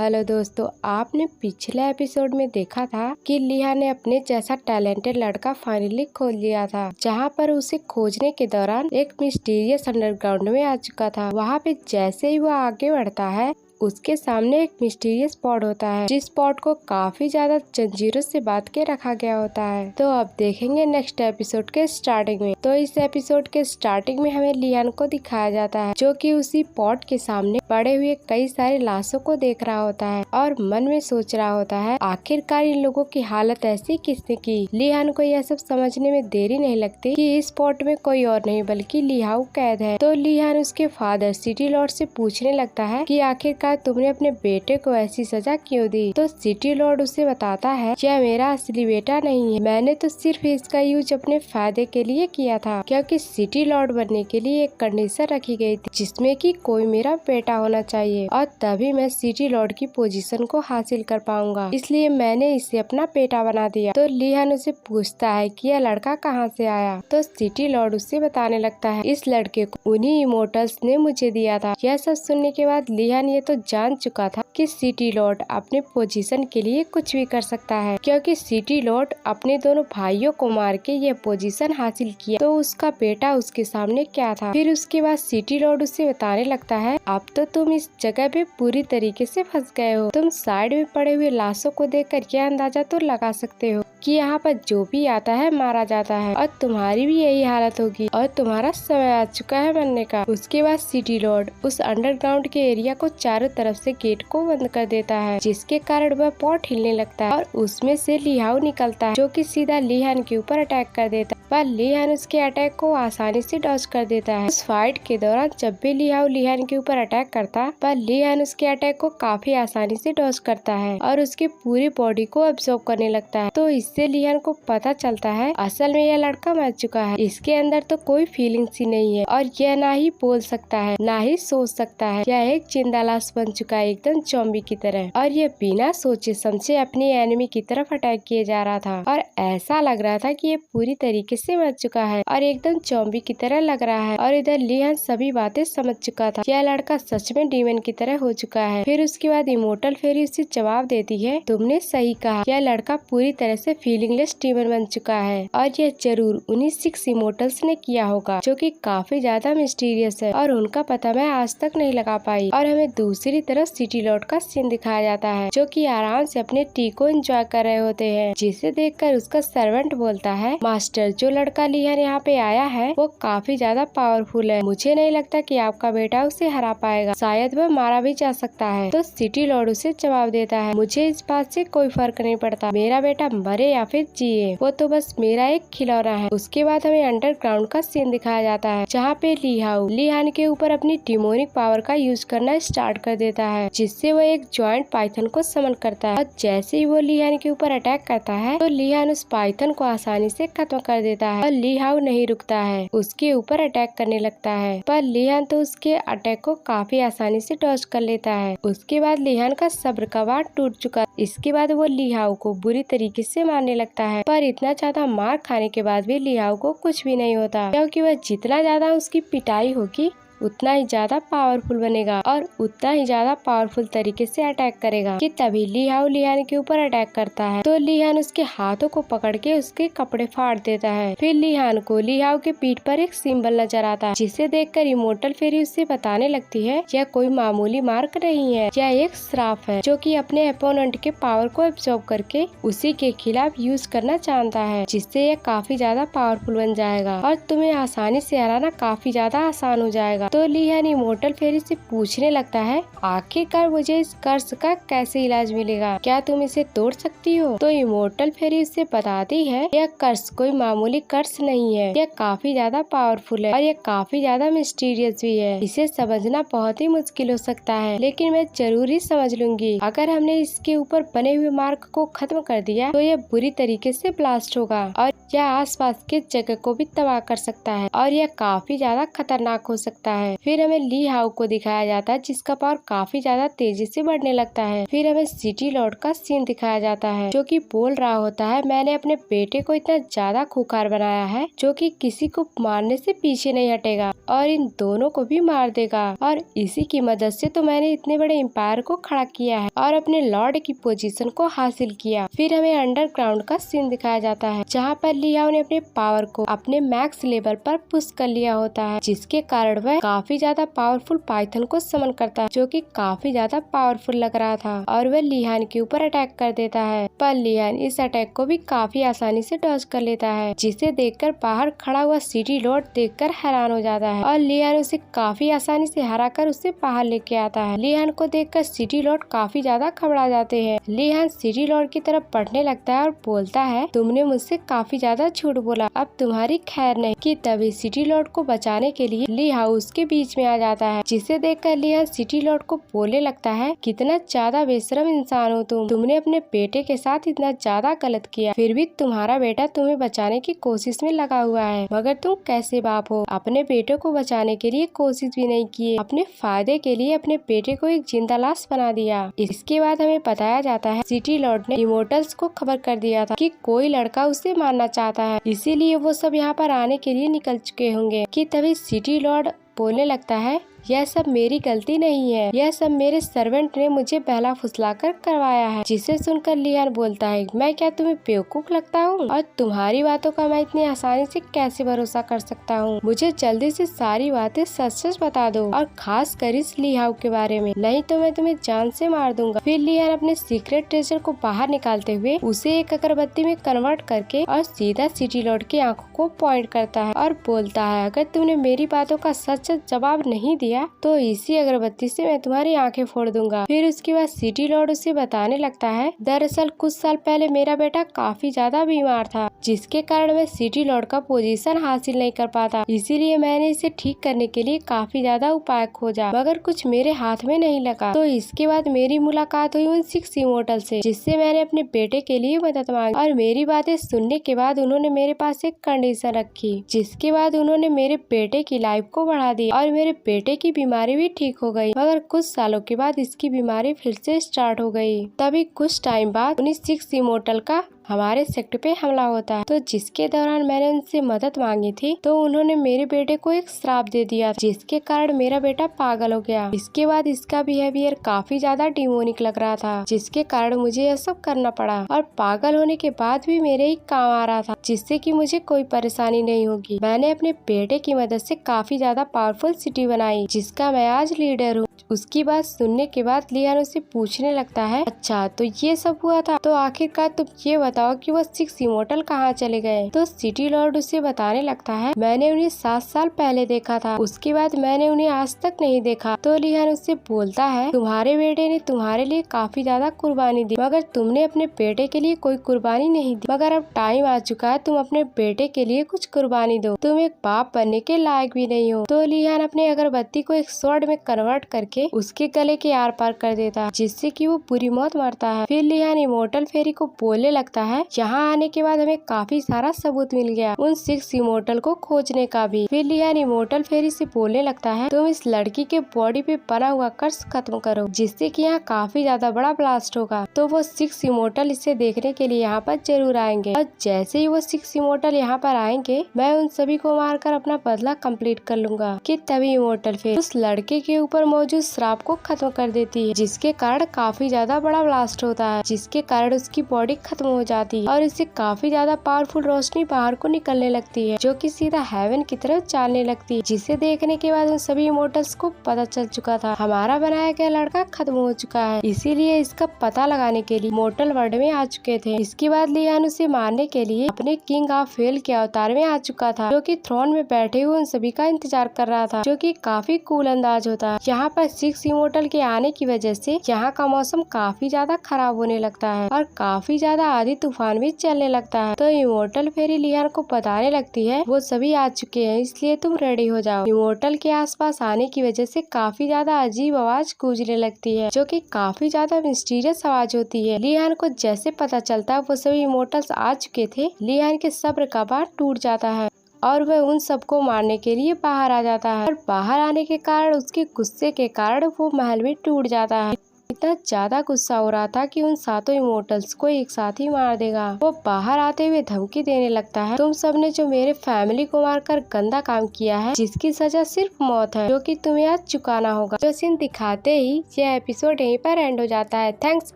Hello दोस्तों, आपने पिछले एपिसोड में देखा था कि लिया ने अपने जैसा टैलेंटेड लड़का फाइनली खोज लिया था, जहां पर उसे खोजने के दौरान एक मिस्टीरियस अंडरग्राउंड में आ चुका था। वहां पे जैसे ही वो आगे बढ़ता है, उसके सामने एक मिस्टीरियस पॉड होता है, जिस पॉड को काफी ज्यादा जंजीरों से बांध के रखा गया होता है। तो अब देखेंगे नेक्स्ट एपिसोड के स्टार्टिंग में। तो इस एपिसोड के स्टार्टिंग में हमें लियान को दिखाया जाता है, जो कि उसी पॉड के सामने पड़े हुए कई सारे लाशों को देख रहा होता है और मन में सोच रहा होता है, आखिरकार इन लोगों की हालत ऐसी किसने की। लियान को यह सब समझने में देरी नहीं लगती कि इस पॉड में कोई और नहीं बल्कि लियाओ कैद है। तो लियान उसके फादर सिटी लॉर्ड से पूछने लगता है कि आखिरकार तुमने अपने बेटे को ऐसी सजा क्यों दी। तो सिटी लॉर्ड उसे बताता है, यह मेरा असली बेटा नहीं है, मैंने तो सिर्फ इसका यूज अपने फायदे के लिए किया था, क्योंकि सिटी लॉर्ड बनने के लिए एक कंडीशन रखी गई थी, जिसमें कि कोई मेरा बेटा होना चाहिए और तभी मैं सिटी लॉर्ड की पोजीशन को हासिल कर पाऊंगा, इसलिए मैंने इसे अपना बेटा बना दिया। तो लियान उसे पूछता है कि यह लड़का कहाँ से आया। तो सिटी लॉर्ड उसे बताने लगता है, इस लड़के को उन्हीं इमोर्टल्स ने मुझे दिया था। यह सब सुनने के बाद लियान ये तो जान चुका था कि सिटी लॉर्ड अपने पोजीशन के लिए कुछ भी कर सकता है, क्योंकि सिटी लॉर्ड अपने दोनों भाइयों को मार के ये पोजीशन हासिल किया। तो उसका बेटा उसके सामने क्या था। फिर उसके बाद सिटी लॉर्ड उसे बताने लगता है, अब तो तुम इस जगह पे पूरी तरीके से फंस गए हो। तुम साइड में पड़े हुए लाशों को देखकर यह अंदाजा तो लगा सकते हो कि यहाँ पर जो भी आता है मारा जाता है और तुम्हारी भी यही हालत होगी और तुम्हारा समय आ चुका है मरने का। उसके बाद सिटी लॉर्ड उस अंडरग्राउंड के एरिया को चारों तरफ से गेट को बंद कर देता है, जिसके कारण वह पॉट हिलने लगता है और उसमें से लियाओ निकलता है, जो कि सीधा लियान के ऊपर अटैक कर देता है। पर लियान उसके अटैक को आसानी से डॉज कर देता है। उस फाइट के दौरान जब भी लियाओ लियान के ऊपर अटैक करता है, पर लियान उसके अटैक को काफी आसानी से डॉज करता है और उसकी पूरी बॉडी को अब्सॉर्ब करने लगता है। तो इससे लियान को पता चलता है असल में यह लड़का मर चुका है, इसके अंदर तो कोई फीलिंग्स ही नहीं है और यह ना ही बोल सकता है ना ही सोच सकता है। यह एक जिंदा लाश बन चुका है, एकदम ज़ॉम्बी की तरह, और ये बिना सोचे समझे अपनी एनिमी की तरफ अटैक किए जा रहा था और ऐसा लग रहा था कि ये पूरी तरीके से मर चुका है और एकदम ज़ॉम्बी की तरह लग रहा है। और इधर लियान सभी बातें समझ चुका था, यह लड़का सच में डीमन की तरह हो चुका है। फिर उसके बाद इमोर्टल फेरी उसे जवाब देती है, तुमने सही कहा, यह लड़का पूरी तरह से फीलिंगलेस डीमन बन चुका है और यह जरूर उन्हीं 6 इमोर्टल्स ने किया होगा, जो कि काफी ज्यादा मिस्टीरियस है और उनका पता मैं आज तक नहीं लगा पाई। और हमें दूसरी तरफ सिटी लॉर्ड का सीन दिखाया जाता है, जो कि आराम से अपने टी को एंजॉय कर रहे होते हैं, जिसे देखकर उसका सर्वेंट बोलता है, मास्टर जो लड़का लियान यहाँ पे आया है वो काफी ज्यादा पावरफुल है, मुझे नहीं लगता कि आपका बेटा उसे हरा पाएगा, शायद वह मारा भी जा सकता है। तो सिटी लॉर्ड उसे जवाब देता है, मुझे इस बात से कोई फर्क नहीं पड़ता, मेरा बेटा मरे या फिर जिए, वो तो बस मेरा एक खिलौना है। उसके बाद हमें अंडरग्राउंड का सीन दिखाया जाता है, जहाँ पे लियाओ लियान के ऊपर अपनी डिमोनिक पावर का यूज करना स्टार्ट कर देता है, जिससे वो एक जॉइंट पाइथन को समन करता है और जैसे ही वो लियान के ऊपर अटैक करता है तो लियान उस पाइथन को आसानी से खत्म कर देता है और लियाओ नहीं रुकता है, उसके ऊपर अटैक करने लगता है, पर लियान तो उसके अटैक को काफी आसानी से डॉज कर लेता है। उसके बाद लियान का सब्र का बांध टूट चुका, इसके बाद वो लियाओ को बुरी तरीके से मारने लगता है, पर इतना ज्यादा मार खाने के बाद भी लियाओ को कुछ भी नहीं होता, क्योंकि वह जितना ज्यादा उसकी पिटाई होगी उतना ही ज्यादा पावरफुल बनेगा और उतना ही ज्यादा पावरफुल तरीके से अटैक करेगा। कि तभी लियाओ लियान के ऊपर अटैक करता है, तो लियान उसके हाथों को पकड़ के उसके कपड़े फाड़ देता है। फिर लियान को लियाओ के पीठ पर एक सिंबल नजर आता है, जिसे देखकर इमोर्टल फेरी उससे बताने लगती है, यह कोई मामूली मार्क नहीं है, यह एक श्राप है, जो कि अपने अपोनेंट के पावर को एब्सॉर्ब करके उसी के खिलाफ यूज करना चाहता है, जिससे यह काफी ज्यादा पावरफुल बन जाएगा और तुम्हें आसानी से हराना काफी ज्यादा आसान हो जाएगा। तो लियान इमोर्टल फेरी से पूछने लगता है, आखिरकार मुझे इस कर्स का कैसे इलाज मिलेगा, क्या तुम इसे तोड़ सकती हो। तो इमोर्टल फेरी उससे बताती है, यह कर्स कोई मामूली कर्स नहीं है, यह काफी ज्यादा पावरफुल है और यह काफी ज्यादा मिस्टीरियस भी है, इसे समझना बहुत ही मुश्किल हो सकता है, लेकिन मैं जरूर ही समझ लूंगी। अगर हमने इसके ऊपर बने हुए मार्क को खत्म कर दिया तो यह बुरी तरीके से ब्लास्ट होगा और यह आसपास के जगह को भी तबाह कर सकता है और यह काफी ज्यादा खतरनाक हो सकता है। है। फिर हमें ली हाउ को दिखाया जाता है जिसका पावर काफी ज्यादा तेजी से बढ़ने लगता है। फिर हमें सिटी लॉर्ड का सीन दिखाया जाता है जो कि बोल रहा होता है, मैंने अपने बेटे को इतना ज्यादा खूंखार बनाया है जो कि किसी को मारने से पीछे नहीं हटेगा और इन दोनों को भी मार देगा और इसी की मदद से तो मैंने इतने बड़े एम्पायर को खड़ा किया है और अपने लॉर्ड की पोजीशन को हासिल किया। फिर हमें अंडरग्राउंड का सीन दिखाया जाता है जहाँ पर ली हाउ ने अपने पावर को अपने मैक्स लेवल पर पुश कर लिया होता है जिसके कारण वह काफी ज्यादा पावरफुल पाइथन को समन करता है जो कि काफी ज्यादा पावरफुल लग रहा था और वह लिहान के ऊपर अटैक कर देता है। पर लिहान इस अटैक को भी काफी आसानी से डॉज कर लेता है जिसे देखकर बाहर खड़ा हुआ सिटी लॉर्ड देखकर हैरान हो जाता है और लिहान उसे काफी आसानी से हराकर उसे बाहर लेके आता है। लिहान को देखकर सिटी लॉर्ड काफी ज्यादा घबरा जाते हैं। लिहान सिटी लॉर्ड की तरफ बढ़ने लगता है और बोलता है, तुमने मुझसे काफी ज्यादा झूठ बोला, अब तुम्हारी खैर नहीं। कि तभी सिटी लॉर्ड को बचाने के लिए ली हाउ उसके बीच में आ जाता है जिसे देखकर लिहान सिटी लॉर्ड को बोलने लगता है, कितना ज्यादा बेशरम इंसान हो तुमने अपने बेटे के साथ इतना ज्यादा गलत किया, फिर भी तुम्हारा बेटा तुम्हें बचाने की कोशिश में लगा हुआ है, मगर तुम कैसे बाप हो, अपने बेटे को बचाने के लिए कोशिश भी नहीं की, अपने फायदे के लिए अपने बेटे को एक जिंदा लाश बना दिया। इसके बाद हमें बताया जाता है सिटी लॉर्ड ने इमोर्टल्स को खबर कर दिया था कि कोई लड़का उसे मारना चाहता है, इसीलिए वो सब यहाँ पर आने के लिए निकल चुके होंगे। कि तभी सिटी लॉर्ड बोलने लगता है, यह सब मेरी गलती नहीं है, यह सब मेरे सर्वेंट ने मुझे बहला फुसलाकर करवाया है। जिसे सुनकर लिहान बोलता है, मैं क्या तुम्हें बेवकूफ लगता हूँ और तुम्हारी बातों का मैं इतनी आसानी से कैसे भरोसा कर सकता हूँ, मुझे जल्दी से सारी बातें सच सच बता दो और खास कर इस ली हाउ के बारे में, नहीं तो मैं तुम्हें जान से मार दूंगा। फिर लिहान अपने सीक्रेट ट्रेजर को बाहर निकालते हुए उसे एक अगरबत्ती में कन्वर्ट करके और सीधा सिटी लॉर्ड की आंखों को पॉइंट करता है और बोलता है, अगर तुमने मेरी बातों का सच सच जवाब नहीं दिया तो इसी अगरबत्ती से मैं तुम्हारी आंखें फोड़ दूंगा। फिर उसके बाद सिटी लॉर्ड उसे बताने लगता है, दरअसल कुछ साल पहले मेरा बेटा काफी ज्यादा बीमार था जिसके कारण मैं सिटी लॉर्ड का पोजीशन हासिल नहीं कर पाता, इसीलिए मैंने इसे ठीक करने के लिए काफी ज्यादा उपाय खोजा मगर कुछ मेरे हाथ में नहीं लगा। तो इसके बाद मेरी मुलाकात हुई उन 6 इमोर्टल से जिससे मैंने अपने बेटे के लिए मदद मांगी और मेरी बातें सुनने के बाद उन्होंने मेरे पास एक कंडीशन रखी जिसके बाद उन्होंने मेरे बेटे की लाइफ को बढ़ा दिया और मेरे बेटे की बीमारी भी ठीक हो गई, मगर कुछ सालों के बाद इसकी बीमारी फिर से स्टार्ट हो गई। तभी कुछ टाइम बाद उन्हीं 6 इमोर्टल का हमारे सेक्टर पे हमला होता है, तो जिसके दौरान मैंने उनसे मदद मांगी थी तो उन्होंने मेरे बेटे को एक श्राप दे दिया जिसके कारण मेरा बेटा पागल हो गया। इसके बाद इसका बिहेवियर काफी ज्यादा डिमोनिक लग रहा था जिसके कारण मुझे यह सब करना पड़ा और पागल होने के बाद भी मेरे ही काम आ रहा था जिससे कि मुझे कोई परेशानी नहीं होगी। मैंने अपने बेटे की मदद से काफी ज्यादा पावरफुल सिटी बनाई जिसका मैं आज लीडर हूँ। उसकी बात सुनने के बाद लिहान उसे पूछने लगता है, अच्छा तो ये सब हुआ था, तो आखिरकार तुम ये बताओ कि वो 6 इमोर्टल कहाँ चले गए। तो सिटी लॉर्ड उसे बताने लगता है, मैंने उन्हें 7 साल पहले देखा था, उसके बाद मैंने उन्हें आज तक नहीं देखा। तो लिहान उससे बोलता है, तुम्हारे बेटे ने तुम्हारे लिए काफी ज्यादा कुर्बानी दी मगर तुमने अपने बेटे के लिए कोई कुर्बानी नहीं दी, मगर अब टाइम आ चुका है तुम अपने बेटे के लिए कुछ कुर्बानी दो, तुम एक बाप बनने के लायक भी नहीं हो। तो लिहान अपने अगरबत्ती को एक स्वॉर्ड में कन्वर्ट करके उसके गले के आर पार कर देता है जिससे कि वो बुरी मौत मरता है। फिर लिहान इमोर्टल फेरी को बोलने लगता है, यहाँ आने के बाद हमें काफी सारा सबूत मिल गया उन 6 इमोर्टल को खोजने का भी। फिर लिहान इमोर्टल फेरी से बोलने लगता है, तुम इस लड़की के बॉडी पे बना हुआ कर्स खत्म करो जिससे कि यहाँ काफी ज्यादा बड़ा ब्लास्ट होगा। तो वो 6 इमोर्टल इसे देखने के लिए यहाँ पर जरूर आएंगे और जैसे ही वो 6 इमोर्टल यहाँ पर आएंगे मैं उन सभी को मारकर अपना बदला कंप्लीट कर लूंगा। कि तभी इमोर्टल फेरी उस लड़के के ऊपर मौजूद श्राप को खत्म कर देती है जिसके कारण काफी ज्यादा बड़ा ब्लास्ट होता है जिसके कारण उसकी बॉडी खत्म हो जाती है और इससे काफी ज्यादा पावरफुल रोशनी बाहर को निकलने लगती है जो कि सीधा हेवन की तरफ चलने लगती है, जिसे देखने के बाद उन सभी इमोर्टल्स को पता चल चुका था हमारा बनाया गया लड़का खत्म हो चुका है, इसीलिए इसका पता लगाने के लिए इमोर्टल वर्ल्ड में आ चुके थे। इसके बाद लिहान उसे मारने के लिए अपने किंग ऑफ फेल के अवतार में आ चुका था जो कि थ्रोन में बैठे हुए उन सभी का इंतजार कर रहा था जो कि काफी कूल अंदाज होता है। यहाँ पर 6 इमोर्टल के आने की वजह से यहाँ का मौसम काफी ज्यादा खराब होने लगता है और काफी ज्यादा आंधी तूफान भी चलने लगता है। तो इमोर्टल फेरी लिहान को बताने लगती है, वो सभी आ चुके हैं इसलिए तुम रेडी हो जाओ। इमोर्टल के आसपास आने की वजह से काफी ज्यादा अजीब आवाज गूंजने लगती है जो कि काफी ज्यादा मिस्टीरियस आवाज होती है। लिहान को जैसे पता चलता है वो सभी इमोर्टल्स आ चुके थे, लिहान के सब्र का बांध टूट जाता है और वह उन सबको मारने के लिए बाहर आ जाता है। और बाहर आने के कारण उसके गुस्से के कारण वो महल भी टूट जाता है। इतना ज्यादा गुस्सा हो रहा था कि उन सातों इमोर्टल्स को एक साथ ही मार देगा। वो बाहर आते हुए धमकी देने लगता है, तुम सबने जो मेरे फैमिली को मारकर गंदा काम किया है, जिसकी सजा सिर्फ मौत है, जो कि तुम्हें आज चुकाना होगा। जो सीन दिखाते ही यह एपिसोड यहीं पर एंड हो जाता है। Thanks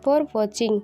for watching.